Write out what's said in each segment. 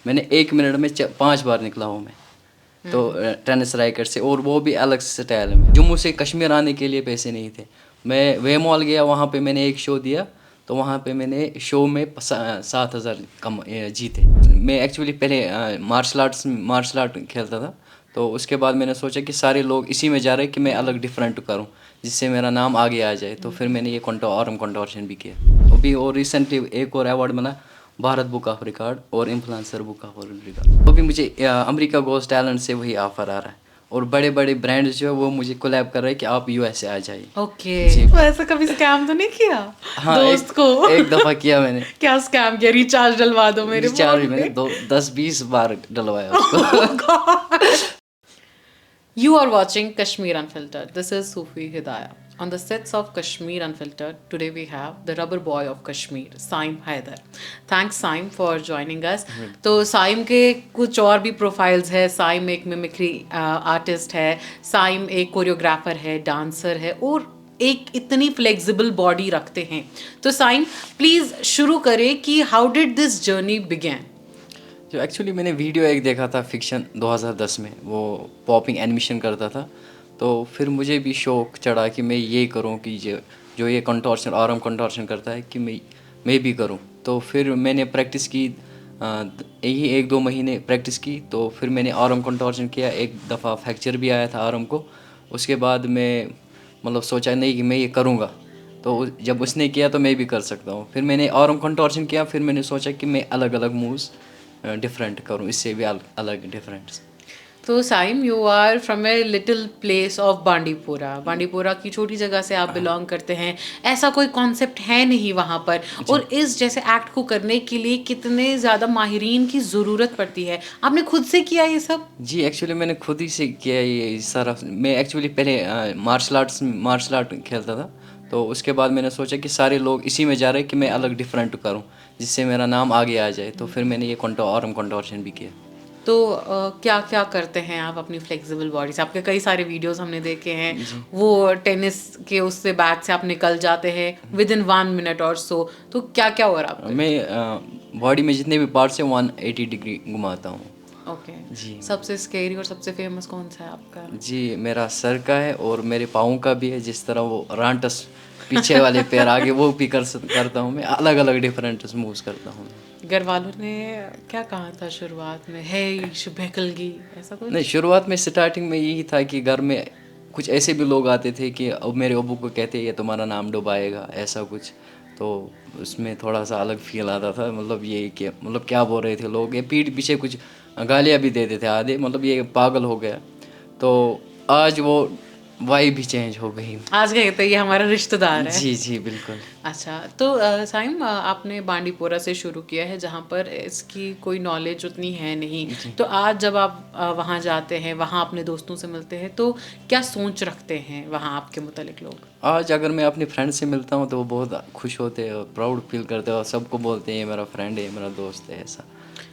मैंने 1 मिनट में 5 बार निकला हूँ मैं तो टेनिस रैकेट से, और वो भी अलग स्टाइल में। जम्मू से कश्मीर आने के लिए पैसे नहीं थे। मैं वे मॉल गया, वहाँ पे मैंने एक शो दिया, तो वहाँ पे मैंने शो में 7,000 कम जीते। मैं एक्चुअली पहले मार्शल आर्ट खेलता था, तो उसके बाद मैंने सोचा कि सारे लोग इसी में जा रहे हैं कि मैं अलग डिफरेंट करूं जिससे मेरा नाम आगे आ जाए। तो फिर मैंने ये आर्म कंटोर्शन भी किया अभी, और रिसेंटली एक और अवार्ड मिला, भारत बुक ऑफ रिकॉर्ड और इन्फ्लुएंसर बुक ऑफ रिकॉर्ड। तो भी मुझे अमेरिका गोस टैलेंट से वही ऑफर आ रहा है, और बड़े बड़े ब्रांड्स जो है वो मुझे कोलैब कर रहे हैं कि आप यूएसए आ जाइए। ओके, तो ऐसा कभी स्कैम तो नहीं किया हाँ, दोस्त को? एक दफ़ा किया मैंने। क्या स्कैम किया? रिचार्ज डलवा दो मेरे रिचार्ज फोन मैंने में। 10-20 बार डलवाया उसको। You are watching Kashmir Unfiltered. This is Sufi Hidayah. On the sets of Kashmir Unfiltered, today we have the rubber boy of Kashmir, Saim Haider. Thanks Saim for joining us. तो साइम के कुछ और भी profiles है। साइम एक mimicry artist है, साइम एक choreographer है, डांसर है, और एक इतनी फ्लेक्सिबल बॉडी रखते हैं। तो साइम प्लीज़ शुरू करें कि how did this journey began? जो एक्चुअली मैंने वीडियो एक देखा था फिक्शन 2010 में, वो पॉपिंग एनिमेशन करता था, तो फिर मुझे भी शौक चढ़ा कि मैं ये करूं कि जो ये कंटोर्शन आर्म कंटोर्शन करता है कि मैं भी करूं। तो फिर मैंने प्रैक्टिस की, यही 1-2 महीने प्रैक्टिस की, तो फिर मैंने आर्म कंटोर्शन किया। एक दफ़ा फ्रैक्चर भी आया था आर्म को। उसके बाद मैं मतलब सोचा नहीं कि मैं ये करूँगा, तो जब उसने किया तो मैं भी कर सकता हूँ। फिर मैंने आर्म कंटोर्शन किया, फिर मैंने सोचा कि मैं अलग अलग मूव्स डिफरेंट करूँ, इससे भी अलग डिफरेंट। तो Saim, you are from a little place of Bandipura. Bandipura की छोटी जगह से आप बिलोंग करते हैं। ऐसा कोई कॉन्सेप्ट है नहीं वहाँ पर, और इस जैसे एक्ट को करने के लिए कितने ज़्यादा माहिरीन की ज़रूरत पड़ती है। आपने खुद से किया ये सब? जी, एक्चुअली मैंने खुद ही से किया ये सारा। मैं एक्चुअली पहले मार्शल आर्ट खेलता था, तो उसके बाद मैंने सोचा कि सारे लोग इसी में जा रहे हैं कि मैं अलग डिफरेंट करूं जिससे मेरा नाम आगे आ जाए। तो फिर मैंने ये आर्म कंटोर्शन भी किया। तो क्या क्या करते हैं आप अपनी फ्लेक्सिबल बॉडी से? आपके कई सारे वीडियोस हमने देखे हैं, वो टेनिस के उससे बैट से आप निकल जाते हैं विद इन 1 मिनट और सो। तो क्या क्या हो रहा है आपके? मैं बॉडी में जितने भी पार्ट्स हैं 180 डिग्री घुमाता हूँ। ओके। जी सबसे स्केरी और सबसे फेमस कौन सा है आपका? जी, मेरा सर का है और मेरे पाँव का भी है। जिस तरह वो रांटस पीछे वाले पैर आगे, वो भी करता हूँ मैं। अलग अलग डिफरेंट मूव्स करता हूँ। घर वालों ने क्या कहा था शुरुआत में? है शुभकलगी ऐसा कुछ? नहीं, शुरुआत में स्टार्टिंग में यही था कि घर में कुछ ऐसे भी लोग आते थे कि अब मेरे अब्बू को कहते ये तुम्हारा नाम डुबाएगा, ऐसा कुछ। तो उसमें थोड़ा सा अलग फील आता था, मतलब ये कि मतलब क्या बोल रहे थे लोग, ये पीठ पीछे कुछ गालियाँ भी देते थे आधे, मतलब ये पागल हो गया। तो आज वो वाइब भी चेंज हो गई। आज क्या कहते हैं, ये हमारा रिश्तेदार है। जी जी बिल्कुल। अच्छा, तो साइम, आपने बांडीपुरा से शुरू किया है जहाँ पर इसकी कोई नॉलेज उतनी है नहीं। तो आज जब आप वहाँ जाते हैं, वहाँ अपने दोस्तों से मिलते हैं, तो क्या सोच रखते हैं वहाँ आपके मुतालिक लोग? आज अगर मैं अपने फ्रेंड से मिलता हूँ तो वो बहुत खुश होते हैं और प्राउड फील करते हैं, और सबको बोलते हैं ये मेरा फ्रेंड है, मेरा दोस्त है, ऐसा।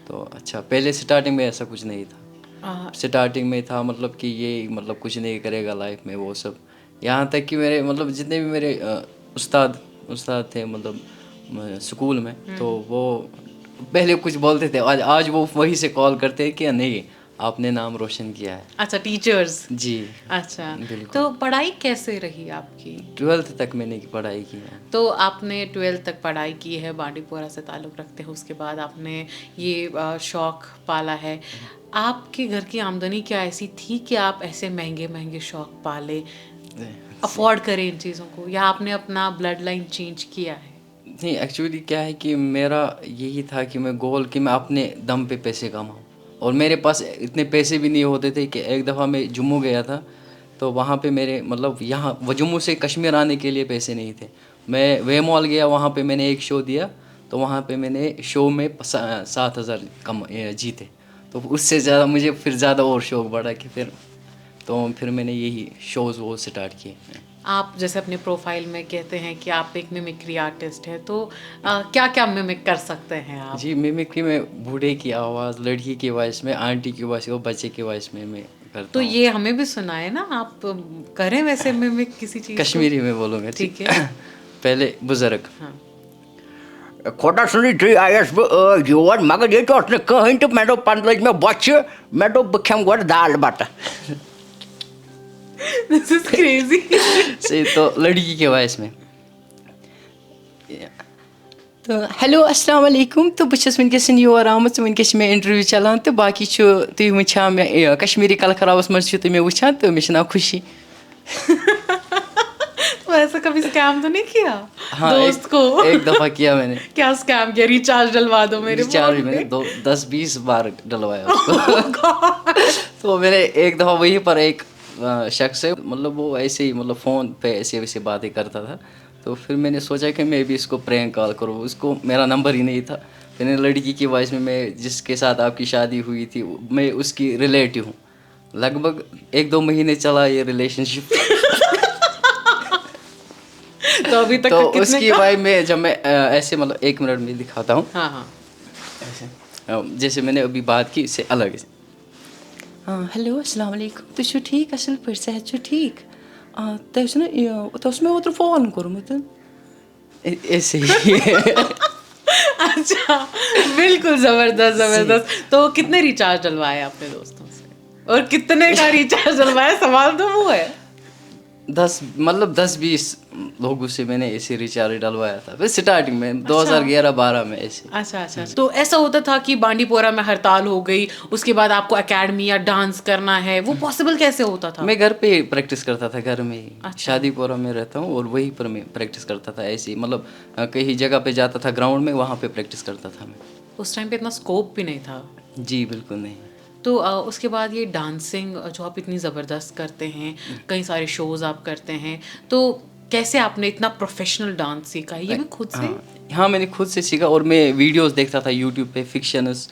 तो अच्छा, पहले स्टार्टिंग में ऐसा कुछ नहीं था। स्टार्टिंग में था मतलब कि ये मतलब कुछ नहीं करेगा लाइफ में, वो सब। यहाँ तक कि मेरे मतलब जितने भी मेरे उस्ताद थे मतलब स्कूल में, तो वो पहले कुछ बोलते थे, आज वो वही से कॉल करते हैं कि नहीं आपने नाम रोशन किया है। अच्छा, टीचर्स। जी अच्छा, बिल्कुल। तो पढ़ाई कैसे रही आपकी? 12th तक मैंने पढ़ाई की है। तो आपने 12th तक पढ़ाई की है, बांडीपुरा से ताल्लुक़ रखते हैं, उसके बाद आपने ये शौक़ पाला है। आपके घर की आमदनी क्या ऐसी थी कि आप ऐसे महंगे महंगे शौक़ पाले, अफोर्ड करें इन चीज़ों को, या आपने अपना ब्लड लाइन चेंज किया है? नहीं, एक्चुअली क्या है कि मेरा यही था कि मैं गोल कि मैं अपने दम पे पैसे कमाऊँ, और मेरे पास इतने पैसे भी नहीं होते थे कि एक दफ़ा मैं जम्मू गया था, तो वहाँ पे मेरे मतलब यहाँ वो जम्मू से कश्मीर आने के लिए पैसे नहीं थे। मैं वे मॉल गया, वहाँ पे मैंने एक शो दिया, तो वहाँ पे मैंने शो में 7,000 कम जीते। तो उससे ज़्यादा मुझे फिर ज़्यादा और शौक बढ़ा कि फिर मैंने यही शोज़ वो स्टार्ट किए। आप जैसे अपने प्रोफाइल में कहते हैं कि आप एक मिमिक्री आर्टिस्ट हैं, तो क्या क्या मिमिक कर सकते हैं आप? जी, मिमिक्री में बूढ़े की आवाज़, लड़की की वॉइस में, आंटी की वॉइस और बच्चे की वॉइस में मैं करता तो हूँ। ये हमें भी सुनाए ना, आप करें वैसे मिमिक किसी चीज़ को। कश्मीरी में बोलूँगा। ठीक है। पहले बुज़ुर्ग। हाँ। Khoda sunni three IS Yuan Magadi to Kahin to Meadow Pandlage me butcher, Meadow became what dal butter. This is crazy. से तो लड़की के वॉइस में तो हेलो अस्सलाम वालेकुम तो बस वनकस योर आमत वनकस मे इंटरव्यू चलान तो बाकी तुम वुचान मे कश्मीरी कलखरावस मज मे वुचान तो मे नाव खुशी तो ऐसा कभी स्कैम तो नहीं किया हाँ दोस्त को? एक दफ़ा किया मैंने। क्या स्कैम किया? रिचार्ज डलवा दो मेरे रिचार्ज फोन मैंने पे। 10-20 बार डलवाया उसको। तो मैंने एक दफ़ा वहीं पर एक शख्स है मतलब वो ऐसे ही मतलब फ़ोन पे ऐसे वैसे बातें करता था तो फिर मैंने सोचा कि मैं भी इसको प्रैंक कॉल करूँ। उसको मेरा नंबर ही नहीं था। मैंने लड़की की वॉइस में मैं जिसके साथ आपकी शादी हुई थी मैं उसकी रिलेटिव हूँ। लगभग 1-2 महीने चला ये रिलेशनशिप। तो अभी तक तो कितने उसकी का? वाइफ में जब मैं ऐसे मतलब 1 मिनट में दिखाता हूँ। हाँ हाँ जैसे मैंने अभी बात की इससे अलग है। हाँ हेलो अस्सलाम वालेकुम तो ठीक असल पे सेहत ठीक तो उसमें वो तो फ़ोन कोर्मुत ऐसे ही। अच्छा बिल्कुल जबरदस्त जबरदस्त। तो कितने रिचार्ज डलवाए आपने दोस्तों से और कितने का रिचार्ज डलवाया? सवाल तो वो है। 10-20 लोगों से मैंने ऐसे रिचार्ज डलवाया था फिर स्टार्टिंग में 2011-12 में ऐसे। अच्छा। तो ऐसा होता था कि बांडीपोरा में हड़ताल हो गई उसके बाद आपको एकेडमी या डांस करना है, वो पॉसिबल कैसे होता था? मैं घर पे प्रैक्टिस करता था घर में ही। शादीपुरा में रहता हूँ और वहीं पर मैं प्रैक्टिस करता था ऐसे ही मतलब कहीं जगह पे जाता था ग्राउंड में वहाँ पे प्रैक्टिस करता था मैं। उस टाइम पे इतना स्कोप भी नहीं था। जी बिल्कुल नहीं। तो उसके बाद ये डांसिंग जो आप इतनी ज़बरदस्त करते हैं, कई सारे शोज़ आप करते हैं, तो कैसे आपने इतना प्रोफेशनल डांस सीखा? ये भी खुद से? हाँ मैंने खुद से सीखा और मैं वीडियोस देखता था यूट्यूब पे fictions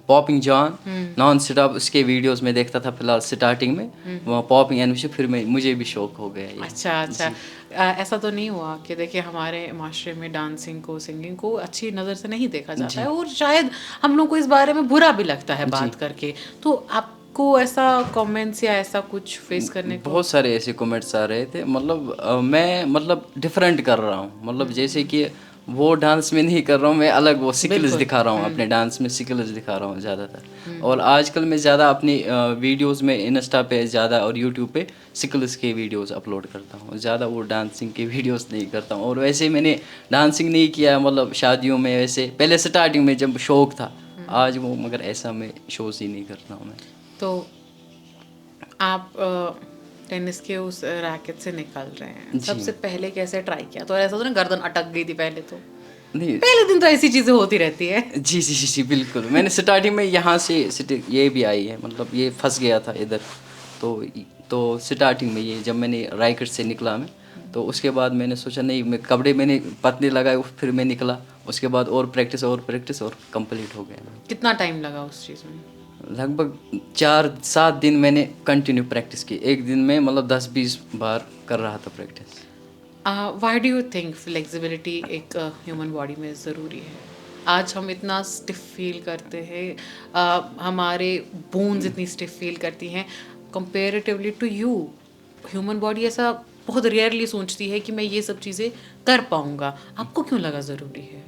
popping John non stop उसके वीडियोस में देखता था फिलहाल स्टार्टिंग में वहाँ पॉपिंग एनिमेशन फिर मुझे भी शौक हो गया ये। अच्छा ऐसा तो नहीं हुआ कि देखिए हमारे माशरे में डांसिंग को सिंगिंग को अच्छी नज़र से नहीं देखा जाता है और शायद हम लोग को इस बारे में बुरा भी लगता है बात करके, तो आपको ऐसा कमेंट्स या ऐसा कुछ फेस करने को? बहुत सारे ऐसे कमेंट्स आ रहे थे मतलब मैं मतलब डिफरेंट कर रहा हूँ मतलब जैसे कि वो डांस में नहीं कर रहा हूँ मैं अलग वो स्किल्स दिखा रहा हूँ अपने डांस में स्किल्स दिखा रहा हूँ ज़्यादातर। और आजकल मैं ज़्यादा अपनी वीडियोस में इंस्टा पे ज़्यादा और यूट्यूब पे स्किल्स के वीडियोस अपलोड करता हूँ, ज़्यादा वो डांसिंग के वीडियोस नहीं करता हूँ। और वैसे मैंने डांसिंग नहीं किया मतलब शादियों में वैसे पहले स्टार्टिंग में जब शौक था, आज वो मगर ऐसा मैं शोज़ ही नहीं करता हूँ मैं। तो आप टेनिस के उस रैकेट से निकल रहे हैं, सबसे पहले कैसे ट्राई किया? तो ऐसा तो ना गर्दन अटक गई थी पहले? तो नहीं पहले दिन तो ऐसी चीज़ें होती रहती है। जी बिल्कुल। मैंने स्टार्टिंग में यहाँ से ये भी आई है मतलब ये फंस गया था इधर तो स्टार्टिंग में ये जब मैंने रायगढ़ से निकला मैं तो उसके बाद मैंने सोचा नहीं मैं कपड़े मैंने पतले लगाए फिर मैं निकला उसके बाद और प्रैक्टिस और कंप्लीट हो गया। कितना टाइम लगा उस चीज़ में? लगभग 4-7 दिन मैंने कंटिन्यू प्रैक्टिस की, एक दिन में मतलब 10-20 बार कर रहा था practice. Why do you think flexibility एक ह्यूमन बॉडी में ज़रूरी है? आज हम इतना स्टिफ फील करते हैं, हमारे बोन्स इतनी स्टिफ फील करती हैं comparatively to you. Human body ऐसा बहुत रेयरली सोचती है कि मैं ये सब चीज़ें कर पाऊँगा। आपको क्यों लगा ज़रूरी है?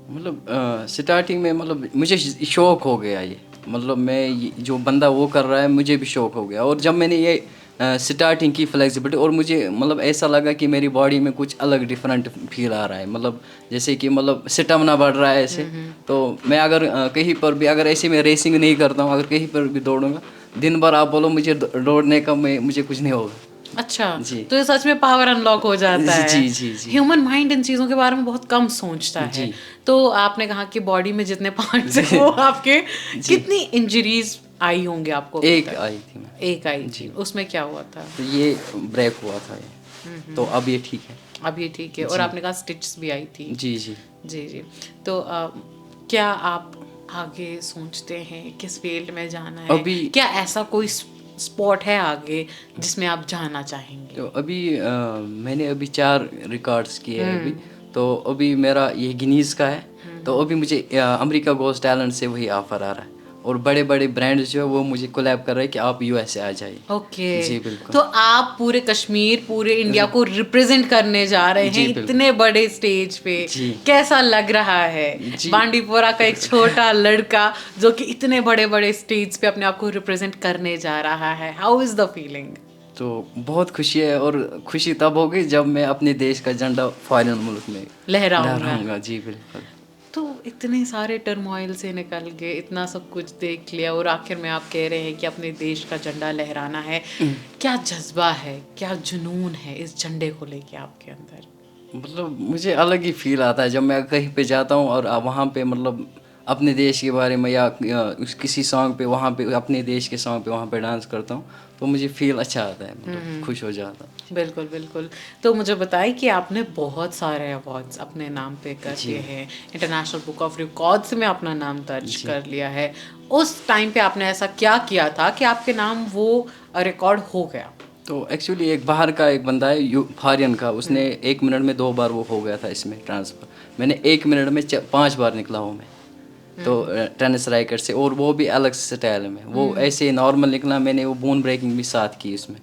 मतलब स्टार्टिंग में मतलब मुझे शौक हो गया ये मतलब मैं जो बंदा वो कर रहा है मुझे भी शौक हो गया। और जब मैंने ये स्टार्टिंग की फ्लेक्सिबिलिटी और मुझे मतलब ऐसा लगा कि मेरी बॉडी में कुछ अलग डिफरेंट फील आ रहा है मतलब जैसे कि मतलब स्टेमिना बढ़ रहा है ऐसे। तो मैं अगर कहीं पर भी अगर ऐसे मैं रेसिंग नहीं करता हूँ, अगर कहीं पर भी दौड़ूंगा दिन भर आप बोलो मुझे दौड़ने का मुझे कुछ नहीं होगा। अच्छा जी। तो ये सच में पावर अनलॉक हो जाता है। जी ह्यूमन माइंड इन चीज़ों के बारे में बहुत कम सोचता है। तो आपने कहा कि बॉडी में जितने पार्ट्स हैं वो आपके कितनी इंजरीज आई होंगे आपको? एक आई थी मैं। एक आई थी, उसमें क्या हुआ था? तो ये ब्रेक हुआ था ये तो अब ये ठीक है। अब ये ठीक है। और आपने कहा स्टिच भी आई थी? जी। तो क्या आप आगे सोचते हैं किस फील्ड में जाना है? अभी क्या ऐसा कोई स्पॉट है आगे जिसमें आप जाना चाहेंगे? तो अभी मैंने अभी 4 रिकॉर्ड्स किए हैं अभी। तो अभी मेरा ये गिनीज़ का है। तो अभी मुझे अमेरिका गोस टैलेंट से वही ऑफ़र आ रहा है और बड़े बड़े ब्रांड्स जो है वो मुझे कोलैब कर रहे हैं कि आप यूएसए आ जाइए। ओके जी बिल्कुल। तो आप पूरे कश्मीर पूरे इंडिया को रिप्रेजेंट करने जा रहे जी, हैं बिल्कुल। इतने बड़े स्टेज पे। जी। कैसा लग रहा है जी। बांडीपुरा का एक छोटा लड़का जो कि इतने बड़े बड़े स्टेज पे अपने आप को रिप्रेजेंट करने जा रहा है? How is the feeling? तो बहुत खुशी है, और खुशी तब होगी जब मैं अपने देश का झंडा फॉरेन मुल्क में लहराऊंगा। लहराऊंगा। जी बिल्कुल। तो इतने सारे टर्मोइल से निकल के इतना सब कुछ देख लिया और आखिर में आप कह रहे हैं कि अपने देश का झंडा लहराना है। क्या जज्बा है, क्या जुनून है इस झंडे को लेके आपके अंदर? मतलब मुझे अलग ही फील आता है जब मैं कहीं पे जाता हूँ और वहाँ पे मतलब अपने देश के बारे में या किसी सॉन्ग पे वहाँ पे अपने देश के सॉन्ग पे वहाँ पे डांस करता हूँ, तो मुझे फील अच्छा आता है, मतलब खुश हो जाता हूँ। बिल्कुल बिल्कुल। तो मुझे बताइए कि आपने बहुत सारे अवार्ड्स अपने नाम पे कर जी। लिए हैं, इंटरनेशनल बुक ऑफ रिकॉर्ड्स में अपना नाम दर्ज कर लिया है। उस टाइम पे आपने ऐसा क्या किया था कि आपके नाम वो रिकॉर्ड हो गया? तो एक्चुअली एक बाहर का एक बंदा है फॉरिन का, उसने 1 मिनट में 2 बार वो हो गया था इसमें ट्रांसफ़र। मैंने 1 मिनट में 5 बार निकला हूँ मैं तो टेनिस रैकेट से, और वो भी अलग स्टाइल में। वो ऐसे नॉर्मल निकला, मैंने वो बोन ब्रेकिंग भी साथ की उसमें,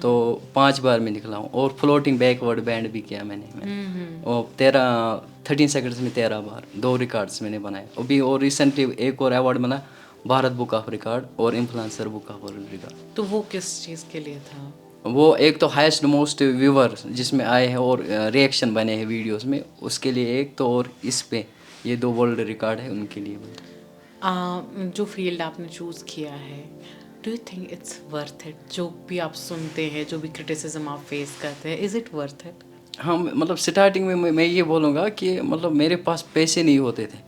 तो 5 बार में निकला हूँ। और फ्लोटिंग बैकवर्ड बैंड भी किया मैंने और 13 सेकंड्स में 13 बार, 2 रिकॉर्ड्स मैंने बनाए अभी। और रिसेंटली एक और अवार्ड मिला, भारत बुक ऑफ रिकॉर्ड और इन्फ्लुएंसर बुक ऑफ रिकॉर्ड। तो वो किस चीज़ के लिए था? वो एक तो हाईएस्ट मोस्ट व्यूवर जिसमें आए हैं और रिएक्शन बने हैं वीडियोस में, उसके लिए एक तो, और इस पे ये 2 वर्ल्ड रिकॉर्ड है उनके लिए। जो फील्ड आपने चूज़ किया है, do you think it's worth it? जो भी आप सुनते हैं, जो भी क्रिटिसिज्म आप फेस करते हैं, इज़ इट वर्थ इट? हाँ, मतलब स्टार्टिंग में मैं ये बोलूँगा कि मतलब मेरे पास पैसे नहीं होते थे,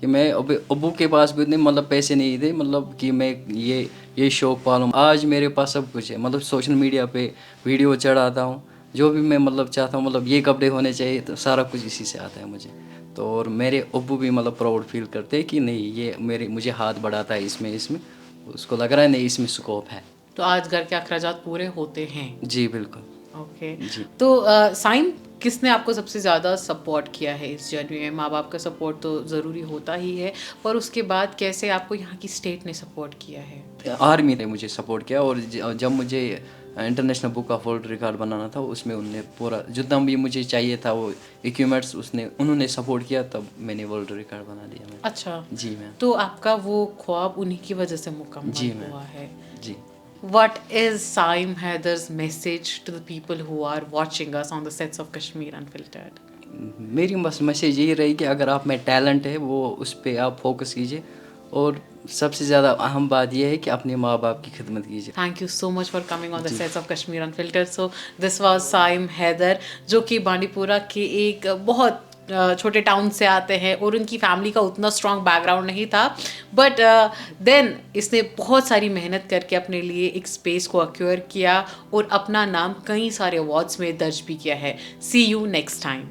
कि मैं अबू के पास भी इतने मतलब पैसे नहीं थे, मतलब कि मैं ये शौक पालूँ। आज मेरे पास सब कुछ है, मतलब सोशल मीडिया पे वीडियो चढ़ाता हूँ, जो भी मैं मतलब चाहता हूँ, मतलब ये कपड़े होने चाहिए, तो सारा कुछ इसी से आता है मुझे। तो और मेरे अब्बू भी मतलब प्राउड फील करते हैं कि नहीं, ये मुझे हाथ बढ़ाता है इसमें उसको लग रहा है नहीं इसमें स्कोप है। तो आज घर के अखराजात पूरे होते हैं? जी बिल्कुल। ओके जी। तो साइम, किसने आपको सबसे ज़्यादा सपोर्ट किया है इस जर्नी में? माँ बाप का सपोर्ट तो ज़रूरी होता ही है, पर उसके बाद कैसे आपको यहाँ की स्टेट ने सपोर्ट किया है? आर्मी ने मुझे सपोर्ट किया, और जब मुझे international book of world record बनाना था, उसमें उन्होंने पूरा जितना भी मुझे चाहिए था वो इक्विपमेंट्स उन्होंने सपोर्ट किया, तब मैंने वर्ल्ड रिकॉर्ड बना लिया मैंने। अच्छा जी मैम। तो आपका वो ख्वाब उन्हीं की वजह से जी मुकम्मल मैम। हुआ है। जी। What is Saim Haidar's message to the people who are watching us on the sets of Kashmir Unfiltered? मेरी बस मैसेज यही रही कि अगर आप में टैलेंट है वो उस पर आप फोकस कीजिए, और सबसे ज़्यादा अहम बात यह है कि अपने माँ बाप की खिदमत कीजिए। Thank you so much for coming on the sets of Kashmir Unfiltered. So this was Saim Haider, जो कि बांडीपुरा के एक बहुत छोटे टाउन से आते हैं और उनकी फैमिली का उतना स्ट्रॉन्ग बैकग्राउंड नहीं था, बट देन इसने बहुत सारी मेहनत करके अपने लिए एक स्पेस को एक्वायर किया और अपना नाम कई सारे अवार्ड्स में दर्ज भी किया है। सी यू नेक्स्ट टाइम।